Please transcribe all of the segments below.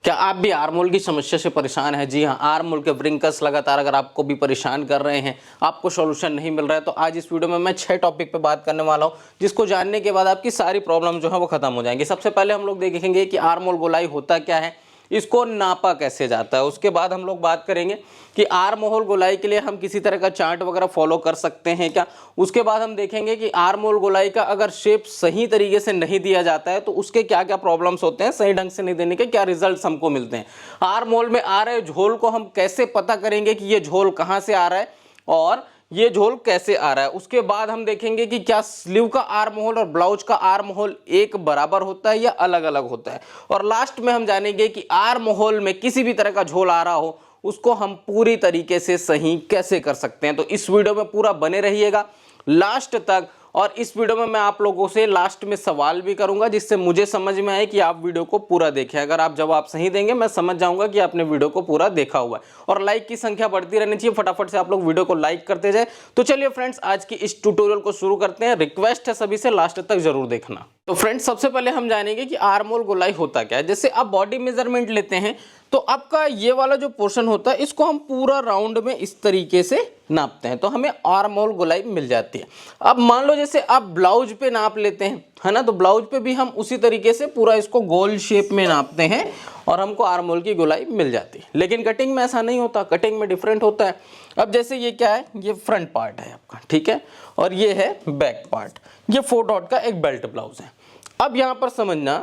क्या आप भी आर्महोल की समस्या से परेशान हैं? जी हाँ, आर्महोल के व्रिंकल्स लगातार अगर आपको भी परेशान कर रहे हैं, आपको सॉल्यूशन नहीं मिल रहा है, तो आज इस वीडियो में मैं 6 टॉपिक पे बात करने वाला हूँ, जिसको जानने के बाद आपकी सारी प्रॉब्लम जो है वो खत्म हो जाएंगी। सबसे पहले हम लोग देखेंगे कि आर्महोल गोलाई होता क्या है, इसको नापा कैसे जाता है। उसके बाद हम लोग बात करेंगे कि आर्महोल गोलाई के लिए हम किसी तरह का चार्ट वगैरह फॉलो कर सकते हैं क्या। उसके बाद हम देखेंगे कि आर्महोल गोलाई का अगर शेप सही तरीके से नहीं दिया जाता है तो उसके क्या क्या प्रॉब्लम्स होते हैं, सही ढंग से नहीं देने के क्या रिजल्ट्स हमको मिलते हैं। आर्महोल में आ रहे झोल को हम कैसे पता करेंगे कि ये झोल कहाँ से आ रहा है और ये झोल कैसे आ रहा है। उसके बाद हम देखेंगे कि क्या स्लीव का आर्महोल और ब्लाउज का आर्महोल एक बराबर होता है या अलग अलग होता है। और लास्ट में हम जानेंगे कि आर्महोल में किसी भी तरह का झोल आ रहा हो उसको हम पूरी तरीके से सही कैसे कर सकते हैं। तो इस वीडियो में पूरा बने रहिएगा लास्ट तक, और इस वीडियो में मैं आप लोगों से लास्ट में सवाल भी करूंगा जिससे मुझे समझ में आए कि आप वीडियो को पूरा देखें। अगर आप जवाब सही देंगे मैं समझ जाऊंगा कि आपने वीडियो को पूरा देखा हुआ है। और लाइक की संख्या बढ़ती रहनी चाहिए, फटाफट से आप लोग वीडियो को लाइक करते जाए। तो चलिए फ्रेंड्स, आज की इस ट्यूटोरियल को शुरू करते हैं। रिक्वेस्ट है सभी से लास्ट तक जरूर देखना। तो फ्रेंड्स, सबसे पहले हम जानेंगे कि आर्महोल गोलाई होता क्या है। जैसे आप बॉडी मेजरमेंट लेते हैं तो आपका ये वाला जो पोर्शन होता है इसको हम पूरा राउंड में इस तरीके से नापते हैं तो हमें आर्महोल गोलाई मिल जाती है। अब मान लो जैसे आप ब्लाउज पे नाप लेते हैं, है ना, तो ब्लाउज पे भी हम उसी तरीके से पूरा इसको गोल शेप में नापते हैं और हमको आर्महोल की गोलाई मिल जाती है। लेकिन कटिंग में ऐसा नहीं होता, कटिंग में डिफरेंट होता है। अब जैसे ये क्या है, ये फ्रंट पार्ट है आपका, ठीक है, और ये है बैक पार्ट। ये 4 डॉट का एक बेल्ट ब्लाउज है। अब यहाँ पर समझना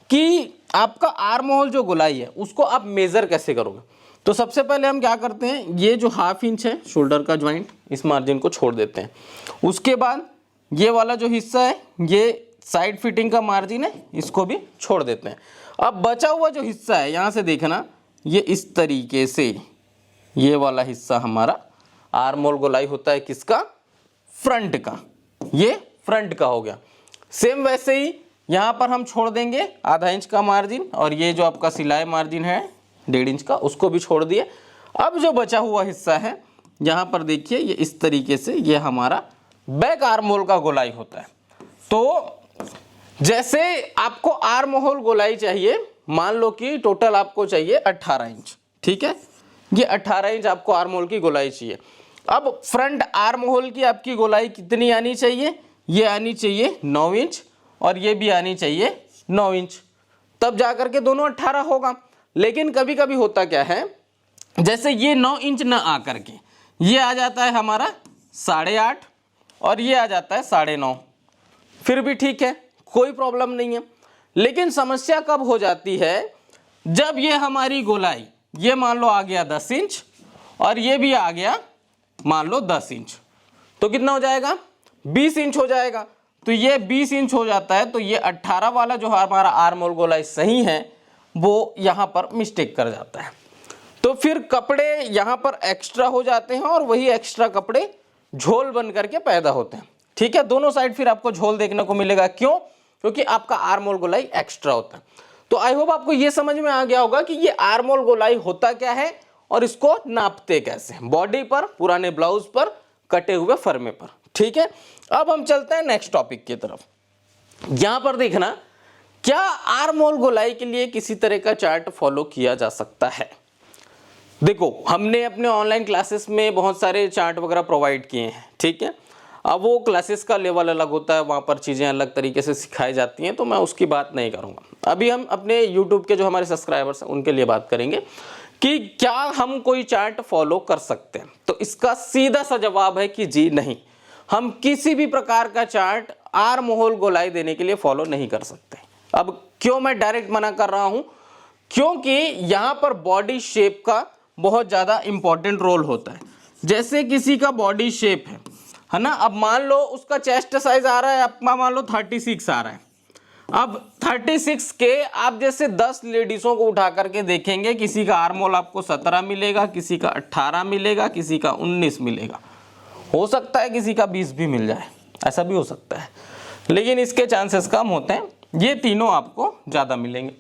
कि आपका आर्महोल जो गोलाई है उसको आप मेजर कैसे करोगे। तो सबसे पहले हम क्या करते हैं, ये जो 1/2 इंच है शोल्डर का ज्वाइंट, इस मार्जिन को छोड़ देते हैं। उसके बाद ये वाला जो हिस्सा है, ये साइड फिटिंग का मार्जिन है, इसको भी छोड़ देते हैं। अब बचा हुआ जो हिस्सा है यहाँ से देखना, ये इस तरीके से ये वाला हिस्सा हमारा आर्महोल गोलाई होता है किसका, फ्रंट का। ये फ्रंट का हो गया। सेम वैसे ही यहाँ पर हम छोड़ देंगे 1/2 इंच का मार्जिन, और ये जो आपका सिलाई मार्जिन है 1.5 इंच का, उसको भी छोड़ दिए। अब जो बचा हुआ हिस्सा है यहाँ पर देखिए, ये इस तरीके से ये हमारा बैक आर्महोल का गोलाई होता है। तो जैसे आपको आर्महोल गोलाई चाहिए, मान लो कि टोटल आपको चाहिए 18 इंच, ठीक है, ये 18 इंच आपको आर्महोल की गोलाई चाहिए। अब फ्रंट आर्महोल की आपकी गोलाई कितनी आनी चाहिए, ये आनी चाहिए 9 इंच और ये भी आनी चाहिए 9 इंच, तब जाकर के दोनों 18 होगा। लेकिन कभी कभी होता क्या है, जैसे ये 9 इंच ना आकर के ये आ जाता है हमारा 8.5 और ये आ जाता है 9.5, फिर भी ठीक है, कोई प्रॉब्लम नहीं है। लेकिन समस्या कब हो जाती है, जब ये हमारी गोलाई ये मान लो आ गया 10 इंच और ये भी आ गया मान लो 10 इंच, तो कितना हो जाएगा, 20 इंच हो जाएगा। तो ये 20 इंच हो जाता है, तो ये 18 वाला जो हमारा आर्महोल गोलाई सही है वो यहाँ पर मिस्टेक कर जाता है। तो फिर कपड़े यहाँ पर एक्स्ट्रा हो जाते हैं और वही एक्स्ट्रा कपड़े झोल बन करके पैदा होते हैं, ठीक है। दोनों साइड फिर आपको झोल देखने को मिलेगा, क्यों, क्योंकि आपका आर्महोल गोलाई एक्स्ट्रा होता है। तो आई होप आपको ये समझ में आ गया होगा कि ये आर्महोल गोलाई होता क्या है और इसको नापते कैसे, बॉडी पर, पुराने ब्लाउज पर, कटे हुए फरमे पर, ठीक है। अब हम चलते हैं नेक्स्ट टॉपिक की तरफ। यहां पर देखना, क्या आर्महोल गोलाई के लिए किसी तरह का चार्ट फॉलो किया जा सकता है। देखो, हमने अपने ऑनलाइन क्लासेस में बहुत सारे चार्ट वगैरह प्रोवाइड किए हैं, ठीक है। अब वो क्लासेस का लेवल अलग होता है, वहाँ पर चीज़ें अलग तरीके से सिखाई जाती हैं, तो मैं उसकी बात नहीं करूँगा। अभी हम अपने यूट्यूब के जो हमारे सब्सक्राइबर्स हैं उनके लिए बात करेंगे कि क्या हम कोई चार्ट फॉलो कर सकते हैं। तो इसका सीधा सा जवाब है कि जी नहीं, हम किसी भी प्रकार का चार्ट आर्महोल गोलाई देने के लिए फॉलो नहीं कर सकते। अब क्यों मैं डायरेक्ट मना कर रहा हूं, क्योंकि यहां पर बॉडी शेप का बहुत ज्यादा इंपॉर्टेंट रोल होता है। जैसे किसी का बॉडी शेप है ना, अब मान लो उसका चेस्ट साइज आ रहा है आपका, मान लो 36 आ रहा है। अब 36 के आप जैसे 10 लेडीजों को उठा करके देखेंगे, किसी का आर्महोल आपको 17 मिलेगा, किसी का 18 मिलेगा, किसी का 19 मिलेगा, हो सकता है किसी का 20 भी मिल जाए, ऐसा भी हो सकता है, लेकिन इसके चांसेस कम होते हैं। ये तीनों आपको ज़्यादा मिलेंगे।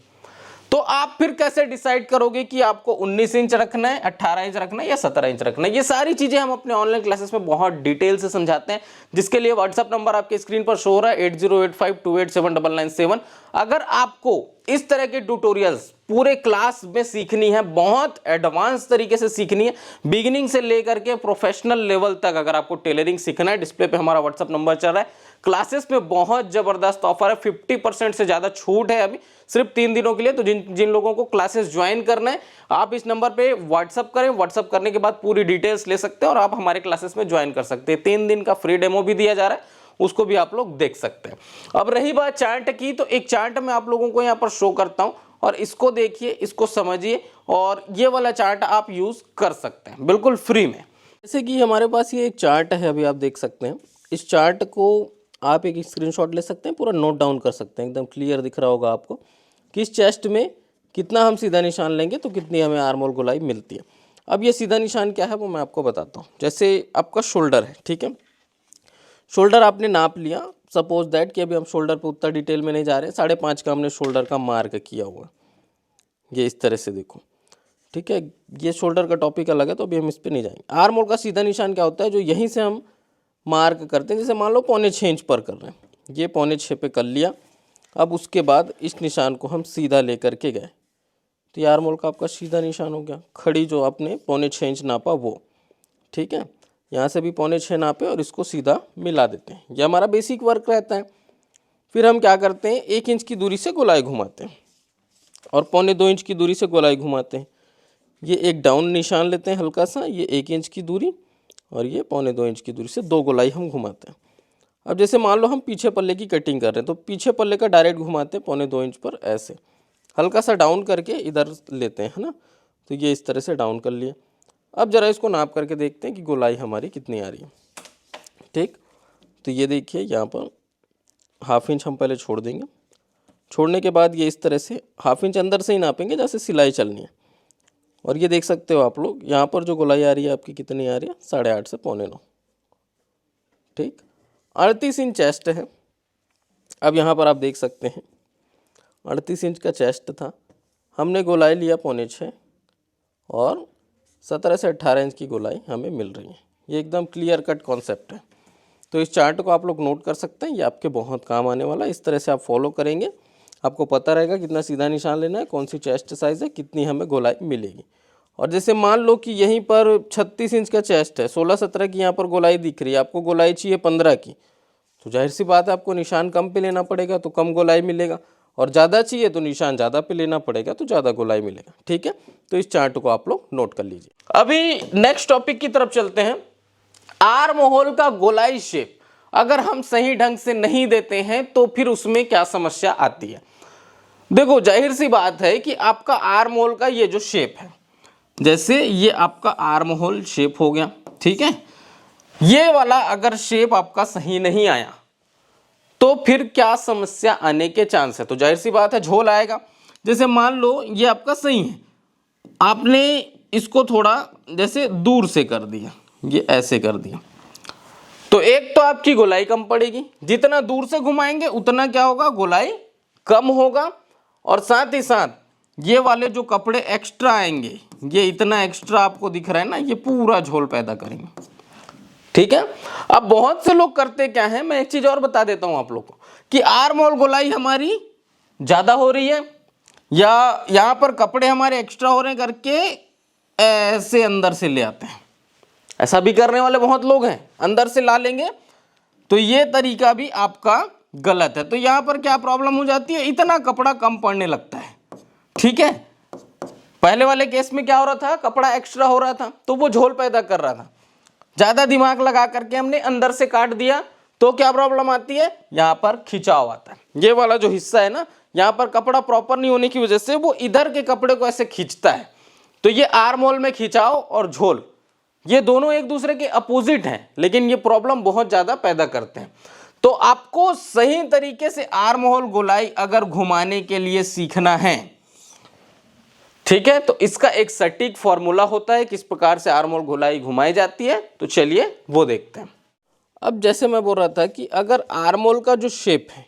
तो आप फिर कैसे डिसाइड करोगे कि आपको 19 इंच रखना है, 18 इंच रखना है या 17 इंच रखना है। ये सारी चीज़ें हम अपने ऑनलाइन क्लासेस में बहुत डिटेल से समझाते हैं, जिसके लिए व्हाट्सअप नंबर आपके स्क्रीन पर शो हो रहा है 8085287997। अगर आपको इस तरह के ट्यूटोरियल्स पूरे क्लास में सीखनी है, बहुत एडवांस तरीके से सीखनी है, बिगिनिंग से लेकर के प्रोफेशनल लेवल तक। अगर आपको टेलरिंग सीखना है, डिस्प्ले पे हमारा व्हाट्सअप नंबर चल रहा है। क्लासेस में बहुत जबरदस्त ऑफर है, 50% से ज्यादा छूट है अभी सिर्फ 3 दिनों के लिए। तो जिन लोगों को क्लासेस ज्वाइन करना है, आप इस नंबर पे व्हाट्सअप करें। व्हाट्सअप करने के बाद पूरी डिटेल्स ले सकते हैं और आप हमारे क्लासेस में ज्वाइन कर सकते हैं। 3 दिन का फ्री डेमो भी दिया जा रहा है, उसको भी आप लोग देख सकते हैं। अब रही बात चार्ट की, तो एक चार्ट मैं आप लोगों को यहाँ पर शो करता हूँ और इसको देखिए, इसको समझिए और ये वाला चार्ट आप यूज कर सकते हैं बिल्कुल फ्री में। जैसे कि हमारे पास ये एक चार्ट है, अभी आप देख सकते हैं। इस चार्ट को आप एक स्क्रीनशॉट ले सकते हैं, पूरा नोट डाउन कर सकते हैं। एकदम क्लियर दिख रहा होगा आपको कि इस चेस्ट में कितना हम सीधा निशान लेंगे तो कितनी हमें आर्म होल गोलाई मिलती है। अब ये सीधा निशान क्या है वो मैं आपको बताता हूँ। जैसे आपका शोल्डर है, ठीक है, शोल्डर आपने नाप लिया। सपोज दैट कि अभी हम शोल्डर पे उतना डिटेल में नहीं जा रहे हैं, 5.5 का हमने शोल्डर का मार्क किया हुआ, ये इस तरह से देखो, ठीक है। ये शोल्डर का टॉपिक अलग है तो अभी हम इस पर नहीं जाएंगे। आर्म होल का सीधा निशान क्या होता है, जो यहीं से हम मार्क करते हैं। जैसे मान लो 6.25 इंच पर कर रहे हैं, ये 6.25 पे कर लिया। अब उसके बाद इस निशान को हम सीधा लेकर के गए तो ये आर्म होल का आपका सीधा निशान हो गया। खड़ी जो आपने 6.25 इंच नापा वो, ठीक है। यहाँ से भी 6.25 नापे और इसको सीधा मिला देते हैं। ये हमारा बेसिक वर्क रहता है। फिर हम क्या करते हैं, 1 इंच की दूरी से गोलाई घुमाते हैं और 1.25 इंच की दूरी से गोलाई घुमाते हैं। ये एक डाउन निशान लेते हैं हल्का सा, ये 1 इंच की दूरी और ये 1.25 इंच की दूरी से 2 गोलाई हम घुमाते हैं। अब जैसे मान लो हम पीछे पल्ले की कटिंग कर रहे हैं तो पीछे पल्ले का डायरेक्ट घुमाते हैं 1.25 इंच पर, ऐसे हल्का सा डाउन करके इधर लेते हैं, है ना। तो ये इस तरह से डाउन कर लिया। अब जरा इसको नाप करके देखते हैं कि गोलाई हमारी कितनी आ रही है, ठीक। तो ये देखिए यहाँ पर 1/2 इंच हम पहले छोड़ देंगे। छोड़ने के बाद ये इस तरह से 1/2 इंच अंदर से ही नापेंगे जैसे सिलाई चलनी है। और ये देख सकते हो आप लोग, यहाँ पर जो गोलाई आ रही है आपकी कितनी आ रही है, 8.5 से 8.25, ठीक। 38 इंच चेस्ट है। अब यहाँ पर आप देख सकते हैं 38 इंच का चेस्ट था, हमने गोलाई लिया 6.25 और 17 से 18 इंच की गोलाई हमें मिल रही है। ये एकदम क्लियर कट कॉन्सेप्ट है। तो इस चार्ट को आप लोग नोट कर सकते हैं, ये आपके बहुत काम आने वाला है। इस तरह से आप फॉलो करेंगे, आपको पता रहेगा कितना सीधा निशान लेना है, कौन सी चेस्ट साइज़ है, कितनी हमें गोलाई मिलेगी। और जैसे मान लो कि यहीं पर 36 इंच का चेस्ट है, 16-17 की यहाँ पर गोलाई दिख रही है, आपको गोलाई चाहिए 15 की, तो जाहिर सी बात है आपको निशान कम पे लेना पड़ेगा तो कम गोलाई मिलेगा, और ज़्यादा चाहिए तो निशान ज़्यादा पे लेना पड़ेगा तो ज़्यादा गोलाई मिलेगा, ठीक है। तो इस चार्ट को आप लोग नोट कर लीजिए। अभी नेक्स्ट टॉपिक की तरफ चलते हैं। आर्म होल का गोलाई शेप अगर हम सही ढंग से नहीं देते हैं तो फिर उसमें क्या समस्या आती है। देखो जाहिर सी बात है कि आपका आर्म होल का ये जो शेप है, जैसे ये आपका आर्म होल शेप हो गया, ठीक है। ये वाला अगर शेप आपका सही नहीं आया तो फिर क्या समस्या आने के चांस है, तो जाहिर सी बात है झोल आएगा। जैसे मान लो ये आपका सही है, आपने इसको थोड़ा जैसे दूर से कर दिया, ये ऐसे कर दिया, तो एक तो आपकी गोलाई कम पड़ेगी, जितना दूर से घुमाएंगे उतना क्या होगा, गोलाई कम होगा। और साथ ही साथ ये वाले जो कपड़े एक्स्ट्रा आएंगे, ये इतना एक्स्ट्रा आपको दिख रहा है ना, ये पूरा झोल पैदा करेंगे, ठीक है। अब बहुत से लोग करते क्या है, मैं एक चीज और बता देता हूं आप लोग को कि आर्म होल गोलाई हमारी ज्यादा हो रही है या यहां पर कपड़े हमारे एक्स्ट्रा हो रहे हैं करके ऐसे अंदर से ले आते हैं। ऐसा भी करने वाले बहुत लोग हैं, अंदर से ला लेंगे, तो ये तरीका भी आपका गलत है। तो यहां पर क्या प्रॉब्लम हो जाती है, इतना कपड़ा कम पड़ने लगता है, ठीक है। पहले वाले केस में क्या हो रहा था, कपड़ा एक्स्ट्रा हो रहा था तो वो झोल पैदा कर रहा था। ज्यादा दिमाग लगा करके हमने अंदर से काट दिया तो क्या प्रॉब्लम आती है, यहां पर खिंचाव आता है। ये वाला जो हिस्सा है ना, यहां पर कपड़ा प्रॉपर नहीं होने की वजह से वो इधर के कपड़े को ऐसे खींचता है। तो ये आर्म होल में खिंचाव और झोल ये दोनों एक दूसरे के अपोजिट हैं, लेकिन ये प्रॉब्लम बहुत ज्यादा पैदा करते हैं। तो आपको सही तरीके से आर्म होल गोलाई अगर घुमाने के लिए सीखना है, ठीक है, तो इसका एक सटीक फॉर्मूला होता है किस प्रकार से आर्म होल गोलाई घुमाई जाती है। तो चलिए वो देखते हैं। अब जैसे मैं बोल रहा था कि अगर आर्म होल का जो शेप है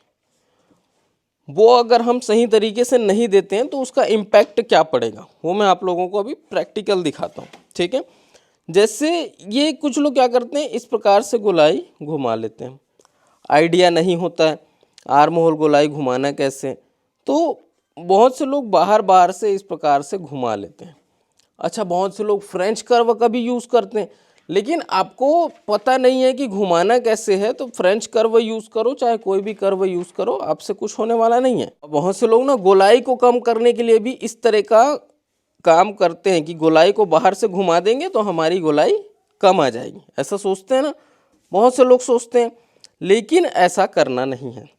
वो अगर हम सही तरीके से नहीं देते हैं तो उसका इम्पैक्ट क्या पड़ेगा, वो मैं आप लोगों को अभी प्रैक्टिकल दिखाता हूँ, ठीक है। जैसे ये कुछ लोग क्या करते हैं, इस प्रकार से गोलाई घुमा लेते हैं, आइडिया नहीं होता है आर्म होल गोलाई घुमाना कैसे। तो बहुत से लोग बाहर बाहर से इस प्रकार से घुमा लेते हैं। अच्छा, बहुत से लोग फ्रेंच कर्व का भी यूज़ करते हैं, लेकिन आपको पता नहीं है कि घुमाना कैसे है, तो फ्रेंच कर्व यूज़ करो, चाहे कोई भी कर्व यूज़ करो, आपसे कुछ होने वाला नहीं है। बहुत से लोग ना गोलाई को कम करने के लिए भी इस तरह का काम करते हैं कि गोलाई को बाहर से घुमा देंगे तो हमारी गोलाई कम आ जाएगी, ऐसा सोचते हैं ना, बहुत से लोग सोचते हैं, लेकिन ऐसा करना नहीं है।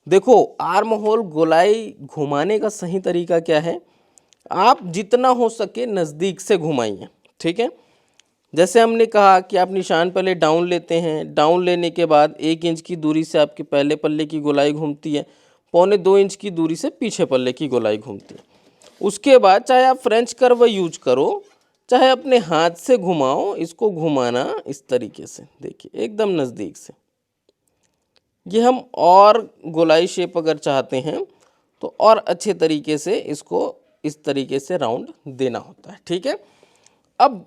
देखो, आर्म होल गोलाई घुमाने का सही तरीका क्या है, आप जितना हो सके नज़दीक से घुमाइए, ठीक है। जैसे हमने कहा कि आप निशान पहले डाउन लेते हैं, डाउन लेने के बाद 1 इंच की दूरी से आपके पहले पल्ले की गोलाई घूमती है, 1.25 इंच की दूरी से पीछे पल्ले की गोलाई घूमती है। उसके बाद चाहे आप फ्रेंच कर्व यूज करो, चाहे अपने हाथ से घुमाओ, इसको घुमाना इस तरीके से, देखिए एकदम नज़दीक से। ये हम और गोलाई शेप अगर चाहते हैं तो और अच्छे तरीके से इसको इस तरीके से राउंड देना होता है, ठीक है। अब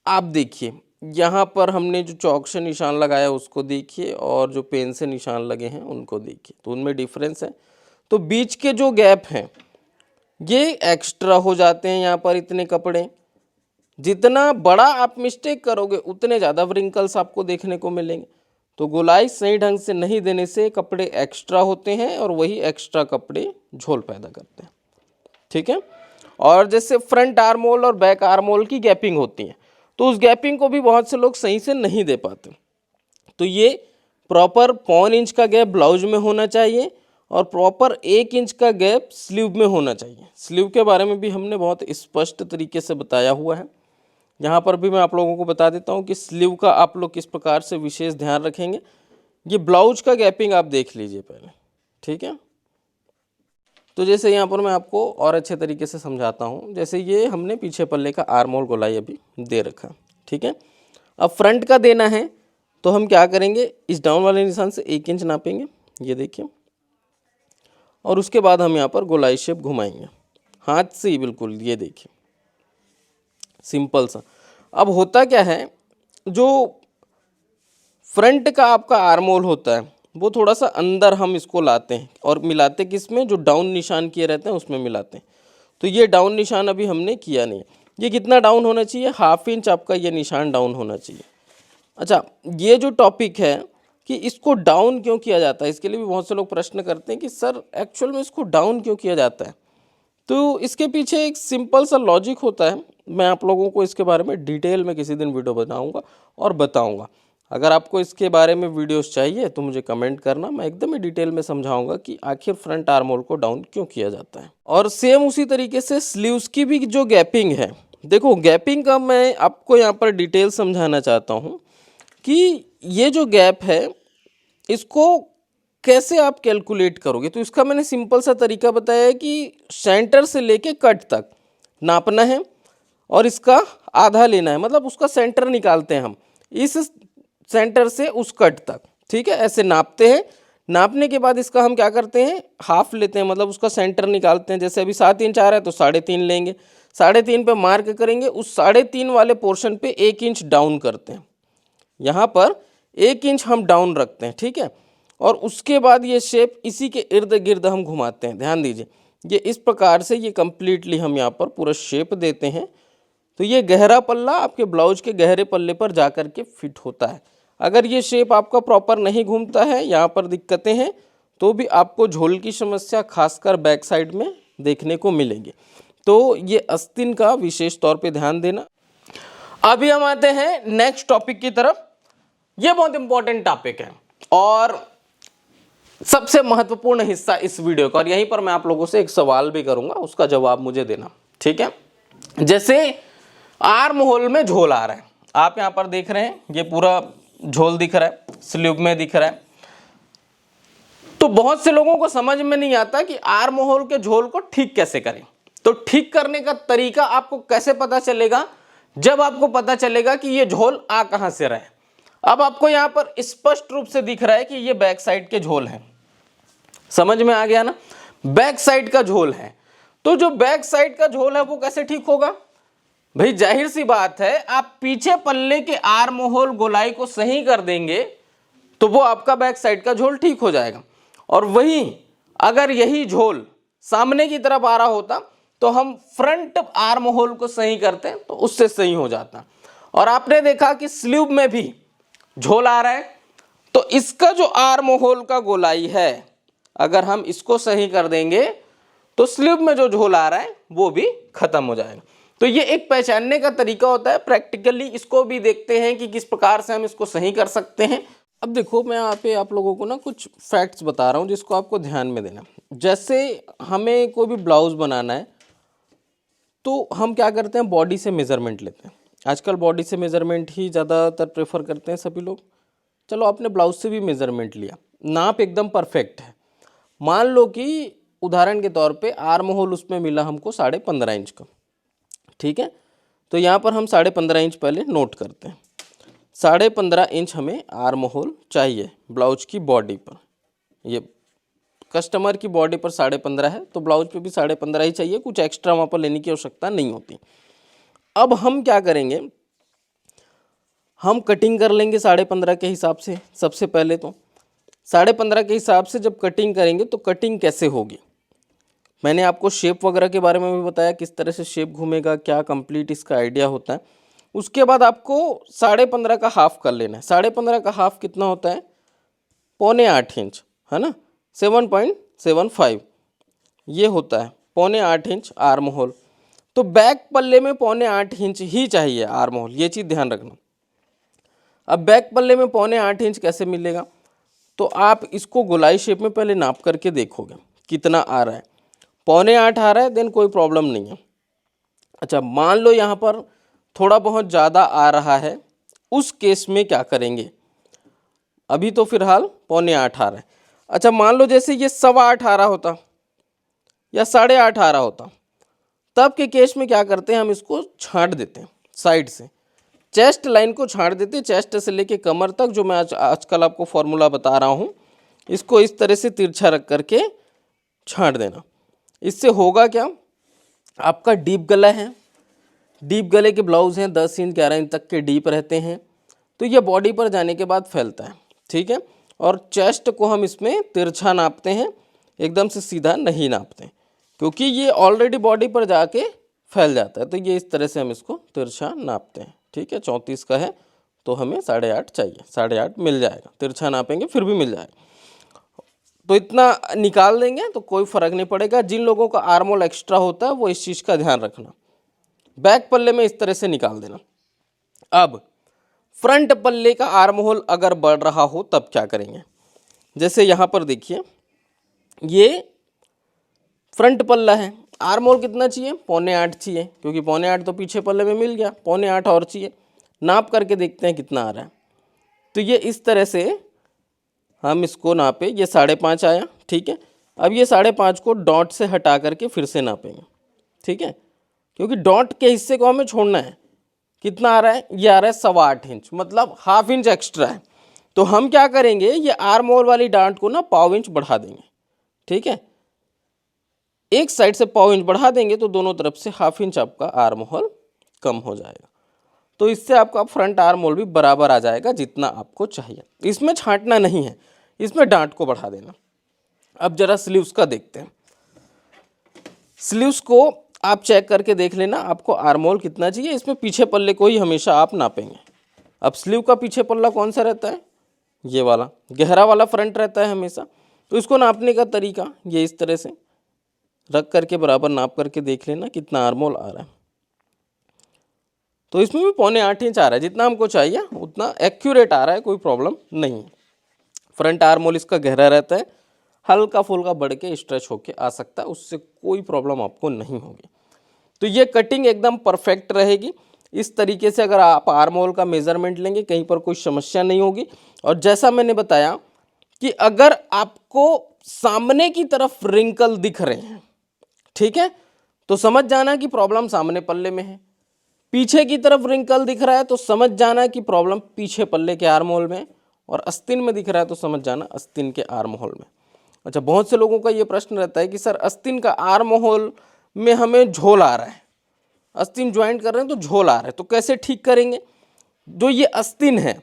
आप देखिए, यहाँ पर हमने जो चौक से निशान लगाया उसको देखिए और जो पेन से निशान लगे हैं उनको देखिए, तो उनमें डिफरेंस है। तो बीच के जो गैप हैं ये एक्स्ट्रा हो जाते हैं, यहाँ पर इतने कपड़े, जितना बड़ा आप मिस्टेक करोगे उतने ज़्यादा व्रिंकल्स आपको देखने को मिलेंगे। तो गोलाई सही ढंग से नहीं देने से कपड़े एक्स्ट्रा होते हैं और वही एक्स्ट्रा कपड़े झोल पैदा करते हैं, ठीक है। और जैसे फ्रंट आर्म होल और बैक आर्म होल की गैपिंग होती है, तो उस गैपिंग को भी बहुत से लोग सही से नहीं दे पाते। तो ये प्रॉपर 1.25 इंच का गैप ब्लाउज में होना चाहिए और प्रॉपर 1 इंच का गैप स्लीव में होना चाहिए। स्लीव के बारे में भी हमने बहुत स्पष्ट तरीके से बताया हुआ है, यहाँ पर भी मैं आप लोगों को बता देता हूँ कि स्लीव का आप लोग किस प्रकार से विशेष ध्यान रखेंगे। ये ब्लाउज का गैपिंग आप देख लीजिए पहले, ठीक है। तो जैसे यहाँ पर मैं आपको और अच्छे तरीके से समझाता हूँ, जैसे ये हमने पीछे पल्ले का आर्म होल गोलाई अभी दे रखा, ठीक है। अब फ्रंट का देना है तो हम क्या करेंगे, इस डाउन वाले निशान से 1 इंच नापेंगे, ये देखिए, और उसके बाद हम यहाँ पर गोलाई शेप घुमाएंगे हाथ से ही, बिल्कुल ये देखिए सिंपल सा। अब होता क्या है, जो फ्रंट का आपका आर्म होल होता है वो थोड़ा सा अंदर हम इसको लाते हैं और मिलाते किस में, जो डाउन निशान किए रहते हैं उसमें मिलाते हैं। तो ये डाउन निशान अभी हमने किया नहीं है। ये कितना डाउन होना चाहिए, 1/2 इंच आपका ये निशान डाउन होना चाहिए। अच्छा, ये जो टॉपिक है कि इसको डाउन क्यों किया जाता है, इसके लिए भी बहुत से लोग प्रश्न करते हैं कि सर एक्चुअल में इसको डाउन क्यों किया जाता है। तो इसके पीछे एक सिंपल सा लॉजिक होता है, मैं आप लोगों को इसके बारे में डिटेल में किसी दिन वीडियो बनाऊंगा और बताऊंगा। अगर आपको इसके बारे में वीडियोस चाहिए तो मुझे कमेंट करना, मैं एकदम ही डिटेल में समझाऊंगा कि आखिर फ्रंट आर्म होल को डाउन क्यों किया जाता है। और सेम उसी तरीके से स्लीव्स की भी जो गैपिंग है, देखो गैपिंग का मैं आपको यहाँ पर डिटेल समझाना चाहता हूँ कि ये जो गैप है इसको कैसे आप कैलकुलेट करोगे। तो इसका मैंने सिंपल सा तरीका बताया है कि सेंटर से लेके कट तक नापना है और इसका आधा लेना है, मतलब उसका सेंटर निकालते हैं हम इस सेंटर से उस कट तक, ठीक है। ऐसे नापते हैं, नापने के बाद इसका हम क्या करते हैं, हाफ लेते हैं, मतलब उसका सेंटर निकालते हैं। जैसे अभी 7 इंच आ रहा है तो 3.5 लेंगे, 3.5 पे मार्क करेंगे, उस 3.5 वाले पोर्शन पे 1 इंच डाउन करते हैं, यहाँ पर 1 इंच हम डाउन रखते हैं, ठीक है। और उसके बाद ये शेप इसी के इर्द गिर्द हम घुमाते हैं, ध्यान दीजिए, ये इस प्रकार से ये कंप्लीटली हम यहाँ पर पूरा शेप देते हैं। तो ये गहरा पल्ला आपके ब्लाउज के गहरे पल्ले पर जा कर के फिट होता है। अगर ये शेप आपका प्रॉपर नहीं घूमता है, यहाँ पर दिक्कतें हैं, तो भी आपको झोल की समस्या खासकर बैक साइड में देखने को मिलेगी। तो ये आस्तीन का विशेष तौर पे ध्यान देना। अभी हम आते हैं नेक्स्ट टॉपिक की तरफ। ये बहुत इंपॉर्टेंट टॉपिक है और सबसे महत्वपूर्ण हिस्सा इस वीडियो का, और यहीं पर मैं आप लोगों से एक सवाल भी करूंगा, उसका जवाब मुझे देना, ठीक है। जैसे आर्म होल में झोल आ रहा है, आप यहां पर देख रहे हैं, ये पूरा झोल दिख रहा है, स्लीव में दिख रहा है। तो बहुत से लोगों को समझ में नहीं आता कि आर्म होल के झोल को ठीक कैसे करें। तो ठीक करने का तरीका आपको कैसे पता चलेगा, जब आपको पता चलेगा कि ये झोल आ कहां से रहा है। अब आपको यहां पर स्पष्ट रूप से दिख रहा है कि ये बैक साइड के झोल हैं, समझ में आ गया ना, बैक साइड का झोल है। तो जो बैक साइड का झोल है वो कैसे ठीक होगा भाई, जाहिर सी बात है, आप पीछे पल्ले के आर्म होल गोलाई को सही कर देंगे तो वो आपका बैक साइड का झोल ठीक हो जाएगा। और वहीं अगर यही झोल सामने की तरफ आ रहा होता तो हम फ्रंट आर्म होल को सही करते तो उससे सही हो जाता। और आपने देखा कि स्लीव में भी झोल आ रहा है, तो इसका जो आर्म होल का गोलाई है अगर हम इसको सही कर देंगे तो स्लीव में जो झोल आ रहा है वो भी खत्म हो जाएगा। तो ये एक पहचानने का तरीका होता है। प्रैक्टिकली इसको भी देखते हैं कि किस प्रकार से हम इसको सही कर सकते हैं। अब देखो, मैं यहाँ पे आप लोगों को ना कुछ फैक्ट्स बता रहा हूँ जिसको आपको ध्यान में देना। जैसे हमें कोई भी ब्लाउज बनाना है तो हम क्या करते हैं, बॉडी से मेज़रमेंट लेते हैं। आजकल बॉडी से मेज़रमेंट ही ज़्यादातर प्रेफर करते हैं सभी लोग। चलो, आपने ब्लाउज से भी मेज़रमेंट लिया, नाप एकदम परफेक्ट है। मान लो कि उदाहरण के तौर पे आर्म होल उसमें मिला हमको 15.5 इंच का, ठीक है। तो यहाँ पर हम 15.5 इंच पहले नोट करते हैं। 15.5 इंच हमें आर्म होल चाहिए ब्लाउज की बॉडी पर। ये कस्टमर की बॉडी पर 15.5 है तो ब्लाउज पे भी 15.5 ही चाहिए, कुछ एक्स्ट्रा वहाँ पर लेने की आवश्यकता नहीं होती। अब हम क्या करेंगे, हम कटिंग कर लेंगे 15.5 के हिसाब से। सबसे पहले तो 15.5 के हिसाब से जब कटिंग करेंगे तो कटिंग कैसे होगी, मैंने आपको शेप वगैरह के बारे में भी बताया, किस तरह से शेप घूमेगा, क्या कंप्लीट इसका आइडिया होता है। उसके बाद आपको 15.5 का हाफ कर लेना है। 15.5 का हाफ कितना होता है, 7.25 इंच, है ना, 7.75 ये होता है, 7.25 इंच आर्म होल। तो बैक पल्ले में 7.25 इंच ही चाहिए आर्म होल, ये चीज़ ध्यान रखना। अब बैक पल्ले में 7.25 इंच कैसे मिलेगा, तो आप इसको गोलाई शेप में पहले नाप करके देखोगे कितना आ रहा है। 7.25 आ रहा है, देन कोई प्रॉब्लम नहीं है। अच्छा, मान लो यहाँ पर थोड़ा बहुत ज़्यादा आ रहा है, उस केस में क्या करेंगे, अभी तो फिलहाल 7.25 आ रहा है। अच्छा, मान लो जैसे ये 8.25 आ रहा होता या 8.5 आ रहा होता, तब के केस में क्या करते हैं, हम इसको छांट देते हैं साइड से, चेस्ट लाइन को छांट देते हैं, चेस्ट से लेके कमर तक। जो मैं आजकल आपको फॉर्मूला बता रहा हूँ, इसको इस तरह से तिरछा रख करके छांट देना। इससे होगा क्या, आपका डीप गला है, डीप गले के ब्लाउज हैं 10 इंच 11 इंच तक के डीप रहते हैं, तो ये बॉडी पर जाने के बाद फैलता है, ठीक है। और चेस्ट को हम इसमें तिरछा नापते हैं, एकदम से सीधा नहीं नापते, क्योंकि ये ऑलरेडी बॉडी पर जाके फैल जाता है। तो ये इस तरह से हम इसको तिरछा नापते हैं, ठीक है। 34 का है तो हमें 8.5 चाहिए, 8.5 मिल जाएगा, तिरछा नापेंगे फिर भी मिल जाएगा। तो इतना निकाल देंगे तो कोई फ़र्क नहीं पड़ेगा। जिन लोगों का आर्म होल एक्स्ट्रा होता है वो इस चीज़ का ध्यान रखना। बैक पल्ले में इस तरह से निकाल देना। अब फ्रंट पल्ले का आर्म होल अगर बढ़ रहा हो तब क्या करेंगे, जैसे यहाँ पर देखिए, ये फ्रंट पल्ला है, आर्म होल कितना चाहिए, 7.25 चाहिए, क्योंकि 7.25 तो पीछे पल्ले में मिल गया, 7.25 और चाहिए। नाप करके देखते हैं कितना आ रहा है। तो ये इस तरह से हम इसको नापे, ये 5.5 आया, ठीक है। अब ये 5.5 को डॉट से हटा करके फिर से नापेंगे, ठीक है, क्योंकि डॉट के हिस्से को हमें छोड़ना है। कितना आ रहा है, ये आ रहा है 8.25 इंच, मतलब ½ इंच एक्स्ट्रा है। तो हम क्या करेंगे, ये आर्म होल वाली डांट को ना 1/4 इंच बढ़ा देंगे, ठीक है। एक साइड से 1/4 इंच बढ़ा देंगे तो दोनों तरफ से ½ इंच आपका आर्म होल कम हो जाएगा। तो इससे आपका फ्रंट आर्म होल भी बराबर आ जाएगा जितना आपको चाहिए। इसमें छांटना नहीं है, इसमें डांट को बढ़ा देना। अब जरा स्लीव्स का देखते हैं। स्लीव्स को आप चेक करके देख लेना आपको आर्म होल कितना चाहिए। इसमें पीछे पल्ले को ही हमेशा आप नापेंगे। अब स्लीव का पीछे पल्ला कौन सा रहता है, ये वाला गहरा वाला फ्रंट रहता है हमेशा। तो इसको नापने का तरीका ये इस तरह से रख करके बराबर नाप करके देख लेना कितना आर्म होल आ रहा है। तो इसमें भी 7.25 इंच आ रहा है, जितना हमको चाहिए उतना एक्यूरेट आ रहा है, कोई प्रॉब्लम नहीं है। फ्रंट आर्म होल इसका गहरा रहता है, हल्का फुल्का बढ़ के स्ट्रेच होके आ सकता है, उससे कोई प्रॉब्लम आपको नहीं होगी। तो ये कटिंग एकदम परफेक्ट रहेगी। इस तरीके से अगर आप आर्म होल का मेज़रमेंट लेंगे कहीं पर कोई समस्या नहीं होगी। और जैसा मैंने बताया कि अगर आपको सामने की तरफ रिंकल दिख रहे हैं, ठीक है, तो समझ जाना कि प्रॉब्लम सामने पल्ले में है। पीछे की तरफ रिंकल दिख रहा है तो समझ जाना कि प्रॉब्लम पीछे पल्ले के आर्म होल में। और आस्तीन में दिख रहा है तो समझ जाना आस्तीन के आर्म होल में। अच्छा, बहुत से लोगों का ये प्रश्न रहता है कि सर आस्तीन का आर्म होल में हमें झोल आ रहा है, आस्तीन ज्वाइंट कर रहे हैं तो झोल आ रहा है, तो कैसे ठीक करेंगे। जो ये आस्तीन है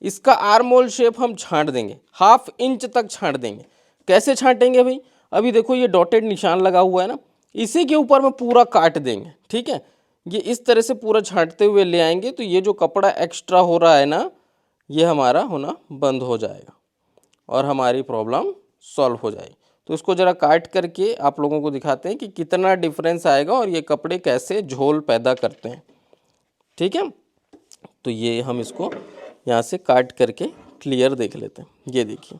इसका आर्म होल शेप हम छांट देंगे, ½ इंच तक छांट देंगे। कैसे छांटेंगे भाई, अभी देखो ये डॉटेड निशान लगा हुआ है ना, इसी के ऊपर में पूरा काट देंगे, ठीक है। ये इस तरह से पूरा छांटते हुए ले आएंगे तो ये जो कपड़ा एक्स्ट्रा हो रहा है ना, ये हमारा होना बंद हो जाएगा और हमारी प्रॉब्लम सॉल्व हो जाएगी। तो इसको ज़रा काट करके आप लोगों को दिखाते हैं कि कितना डिफरेंस आएगा और ये कपड़े कैसे झोल पैदा करते हैं, ठीक है। तो ये हम इसको यहाँ से काट करके क्लियर देख लेते हैं। ये देखिए,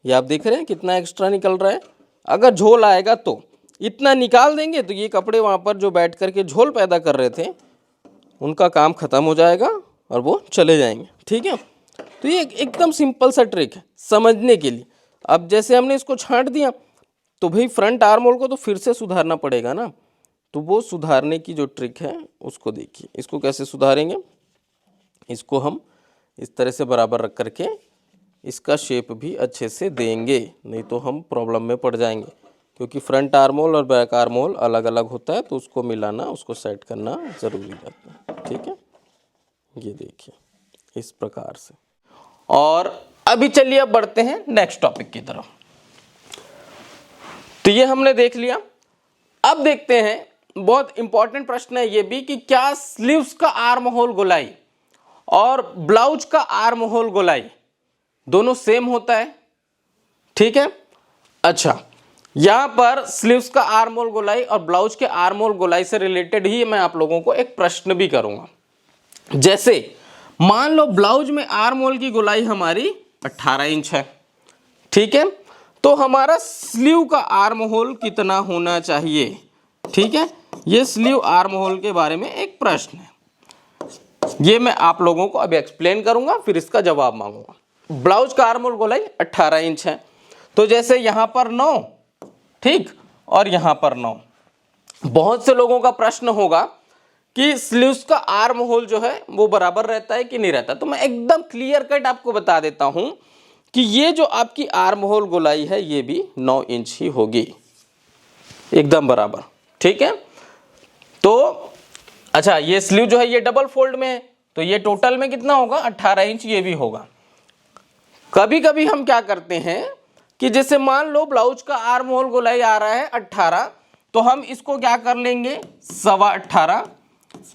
ये आप देख रहे हैं कितना एक्स्ट्रा निकल रहा है। अगर झोल आएगा तो इतना निकाल देंगे तो ये कपड़े वहाँ पर जो बैठ करके झोल पैदा कर रहे थे उनका काम ख़त्म हो जाएगा और वो चले जाएंगे, ठीक है। तो ये एकदम सिंपल सा ट्रिक है समझने के लिए। अब जैसे हमने इसको छांट दिया तो भाई फ्रंट आर्म होल को तो फिर से सुधारना पड़ेगा ना, तो वो सुधारने की जो ट्रिक है उसको देखिए। इसको कैसे सुधारेंगे, इसको हम इस तरह से बराबर रख करके इसका शेप भी अच्छे से देंगे, नहीं तो हम प्रॉब्लम में पड़ जाएंगे, क्योंकि फ्रंट आर्म होल और बैक आर्म होल अलग अलग होता है, तो उसको मिलाना, उसको सेट करना ज़रूरी रहता है, ठीक है। ये देखिए इस प्रकार से। और अभी चलिए अब बढ़ते हैं नेक्स्ट टॉपिक की तरफ। तो ये हमने देख लिया। अब देखते हैं, बहुत इंपॉर्टेंट प्रश्न है ये भी, कि क्या स्लीव्स का आर्म होल गोलाई और ब्लाउज का आर्म होल गोलाई दोनों सेम होता है, ठीक है। अच्छा, यहां पर स्लीव्स का आर्म होल गोलाई और ब्लाउज के आर्म होल गोलाई से रिलेटेड ही मैं आप लोगों को एक प्रश्न भी करूंगा। जैसे मान लो ब्लाउज में आर्म होल की गोलाई हमारी 18 इंच है, ठीक है, तो हमारा स्लीव का आर्म होल कितना होना चाहिए, ठीक है। ये स्लीव आर्म होल के बारे में एक प्रश्न है, ये मैं आप लोगों को अभी एक्सप्लेन करूंगा, फिर इसका जवाब मांगूंगा। ब्लाउज का आर्म होल गोलाई 18 इंच है, तो जैसे यहां पर 9, ठीक, और यहां पर 9। बहुत से लोगों का प्रश्न होगा कि स्लीव्स का आर्म होल जो है वो बराबर रहता है कि नहीं रहता, तो मैं एकदम क्लियर कट आपको बता देता हूं कि ये जो आपकी आर्म होल गोलाई है ये भी 9 इंच ही होगी, एकदम बराबर, ठीक है। तो अच्छा, ये स्लीव जो है ये डबल फोल्ड में है, तो ये टोटल में कितना होगा, 18 इंच ये भी होगा। कभी कभी हम क्या करते हैं कि जैसे मान लो ब्लाउज का आर्म होल गोलाई आ रहा है 18, तो हम इसको क्या कर लेंगे 18.25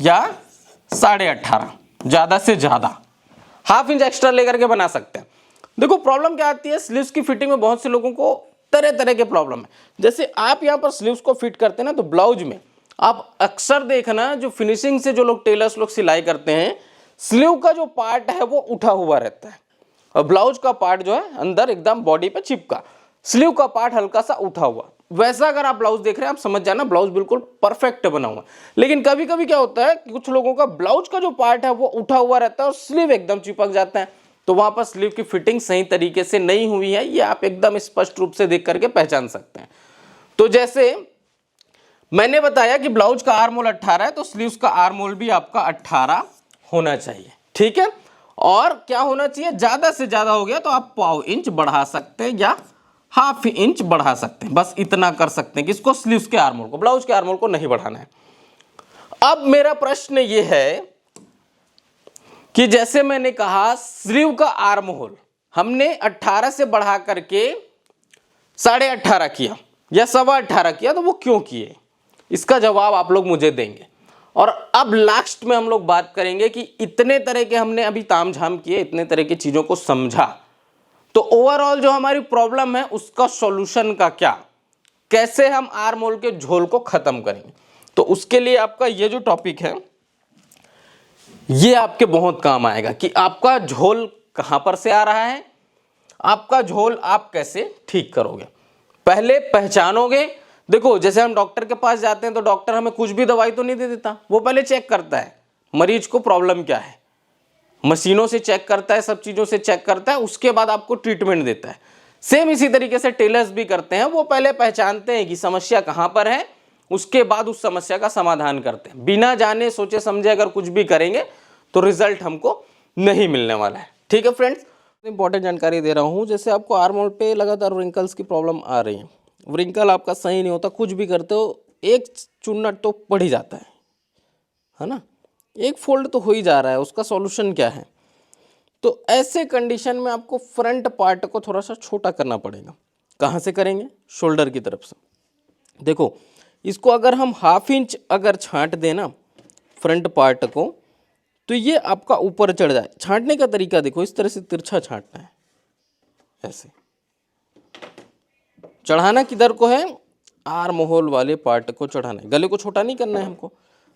या 18.5, ज्यादा से ज्यादा ½ इंच एक्स्ट्रा लेकर के बना सकते हैं। देखो प्रॉब्लम क्या आती है, स्लीव्स की फिटिंग में बहुत से लोगों को तरह तरह के प्रॉब्लम है। जैसे आप यहाँ पर स्लीव्स को फिट करते हैं ना, तो ब्लाउज में आप अक्सर देखना जो फिनिशिंग से जो लोग टेलर्स लोग सिलाई करते हैं, स्लीव का जो पार्ट है वो उठा हुआ रहता है और ब्लाउज का पार्ट जो है अंदर एकदम बॉडी पे चिपका, स्लीव का पार्ट हल्का सा उठा हुआ। वैसा अगर आप ब्लाउज देख रहे हैं आप समझ जाना ब्लाउज बिल्कुल परफेक्ट बना हुआ। लेकिन कभी कभी क्या होता है कि कुछ लोगों का ब्लाउज का जो पार्ट है वो उठा हुआ रहता है और स्लीव एकदम चिपक जाता है, तो वहां पर स्लीव की फिटिंग सही तरीके से नहीं हुई है, ये आप एकदम स्पष्ट रूप से देख करके पहचान सकते हैं। तो जैसे मैंने बताया कि ब्लाउज का आर्म होल 18 है, तो स्लीव्स का आर्म होल भी आपका 18 होना चाहिए, ठीक है। और क्या होना चाहिए, ज्यादा से ज्यादा हो गया तो आप ½ इंच बढ़ा सकते हैं या ½ इंच बढ़ा सकते हैं, बस इतना कर सकते हैं कि इसको स्लीव्स के आर्म होल को, ब्लाउज के आर्म होल को नहीं बढ़ाना है। अब मेरा प्रश्न ये है कि जैसे मैंने कहा स्लीव का आर्म होल हमने 18 से बढ़ा करके 18.5 किया या 18.25 किया, तो वो क्यों किए, इसका जवाब आप लोग मुझे देंगे। और अब लास्ट में हम लोग बात करेंगे कि इतने तरह के हमने अभी तामझाम किए, इतने तरह की चीजों को समझा, तो ओवरऑल जो हमारी प्रॉब्लम है उसका सॉल्यूशन का क्या, कैसे हम आर्म होल के झोल को खत्म करेंगे। तो उसके लिए आपका ये जो टॉपिक है ये आपके बहुत काम आएगा कि आपका झोल कहां पर से आ रहा है, आपका झोल आप कैसे ठीक करोगे। पहले पहचानोगे, देखो जैसे हम डॉक्टर के पास जाते हैं तो डॉक्टर हमें कुछ भी दवाई तो नहीं दे देता, वो पहले चेक करता है मरीज को प्रॉब्लम क्या है, मशीनों से चेक करता है, सब चीजों से चेक करता है, उसके बाद आपको ट्रीटमेंट देता है। सेम इसी तरीके से टेलर्स भी करते हैं, वो पहले पहचानते हैं कि समस्या कहां पर है, उसके बाद उस समस्या का समाधान करते हैं। बिना जाने सोचे समझे अगर कुछ भी करेंगे तो रिजल्ट हमको नहीं मिलने वाला है, ठीक है फ्रेंड्स। इंपॉर्टेंट जानकारी दे रहा हूं, जैसे आपको आर्म होल पे लगातार व्रिंकल्स की प्रॉब्लम आ रही है, व्रिंकल आपका सही नहीं होता, कुछ भी करते हो एक चुन्नट तो पड़ ही जाता है ना, एक फोल्ड तो हो ही जा रहा है, उसका सॉल्यूशन क्या है। तो ऐसे कंडीशन में आपको फ्रंट पार्ट को थोड़ा सा छोटा करना पड़ेगा, कहाँ से करेंगे? शोल्डर की तरफ से। देखो इसको अगर हम 1/2 इंच अगर छांट देना फ्रंट पार्ट को, तो ये आपका ऊपर चढ़ जाए। छांटने का तरीका देखो, इस तरह से तिरछा छांटना है, ऐसे चढ़ाना किधर को है? आर्म होल वाले पार्ट को चढ़ाना है। गले को छोटा नहीं करना है हमको,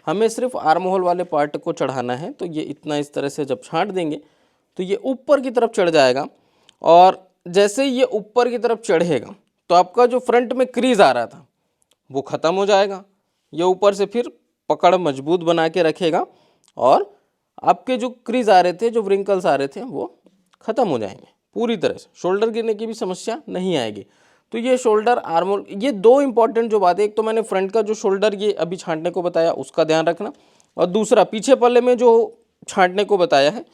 हमें सिर्फ आर्म होल वाले पार्ट को चढ़ाना है। तो ये इतना इस तरह से जब छांट देंगे तो ये ऊपर की तरफ चढ़ जाएगा, और जैसे ये ऊपर की तरफ चढ़ेगा तो आपका जो फ्रंट में क्रीज आ रहा था वो ख़त्म हो जाएगा। ये ऊपर से फिर पकड़ मजबूत बना के रखेगा, और आपके जो क्रीज आ रहे थे, जो व्रिंकल्स आ रहे थे, वो ख़त्म हो जाएंगे पूरी तरह से। शोल्डर गिरने की भी समस्या नहीं आएगी। तो ये शोल्डर आर्म होल, ये दो इंपॉर्टेंट जो बातें, एक तो मैंने फ्रंट का जो शोल्डर ये अभी छांटने को बताया उसका ध्यान रखना, और दूसरा पीछे पल्ले में जो छांटने को बताया है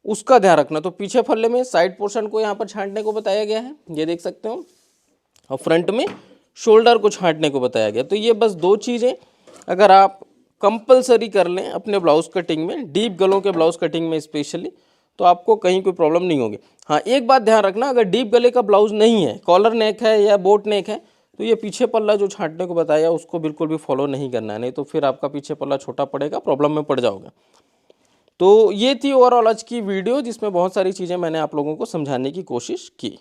उसका ध्यान रखना। तो पीछे पल्ले में साइड पोर्शन को यहाँ पर छांटने को बताया गया है, ये देख सकते हो, और फ्रंट में शोल्डर को छांटने को बताया गया। तो ये बस दो चीज़ें अगर आप कंपलसरी कर लें अपने ब्लाउज कटिंग में, डीप गलों के ब्लाउज कटिंग में स्पेशली, तो आपको कहीं कोई प्रॉब्लम नहीं होगी। हाँ, एक बात ध्यान रखना, अगर डीप गले का ब्लाउज नहीं है, कॉलर नेक है या बोट नेक है, तो ये पीछे पल्ला जो छांटने को बताया उसको बिल्कुल भी फॉलो नहीं करना है, नहीं तो फिर आपका पीछे पल्ला छोटा पड़ेगा, प्रॉब्लम में पड़ जाओगे। तो ये थी ओवरऑल आज की वीडियो, जिसमें बहुत सारी चीज़ें मैंने आप लोगों को समझाने की कोशिश की।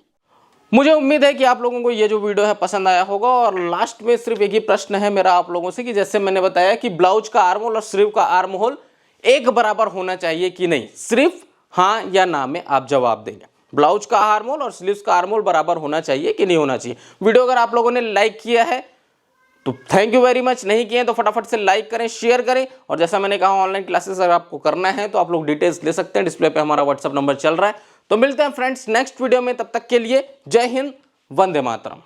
मुझे उम्मीद है कि आप लोगों को ये जो वीडियो है पसंद आया होगा। और लास्ट में सिर्फ एक ही प्रश्न है मेरा आप लोगों से, कि जैसे मैंने बताया कि ब्लाउज का आर्म होल और स्लीव का आर्म होल एक बराबर होना चाहिए कि नहीं, सिर्फ हाँ या ना में आप जवाब देंगे। ब्लाउज का आर्म होल और स्लीव्स का आर्म होल बराबर होना चाहिए कि नहीं होना चाहिए। वीडियो अगर आप लोगों ने लाइक किया है तो थैंक यू वेरी मच, नहीं किए तो फटाफट से लाइक करें, शेयर करें। और जैसा मैंने कहा, ऑनलाइन क्लासेस अगर आपको करना है तो आप लोग डिटेल्स ले सकते हैं, डिस्प्ले पे हमारा व्हाट्सएप नंबर चल रहा है। तो मिलते हैं फ्रेंड्स नेक्स्ट वीडियो में, तब तक के लिए जय हिंद, वंदे मातरम।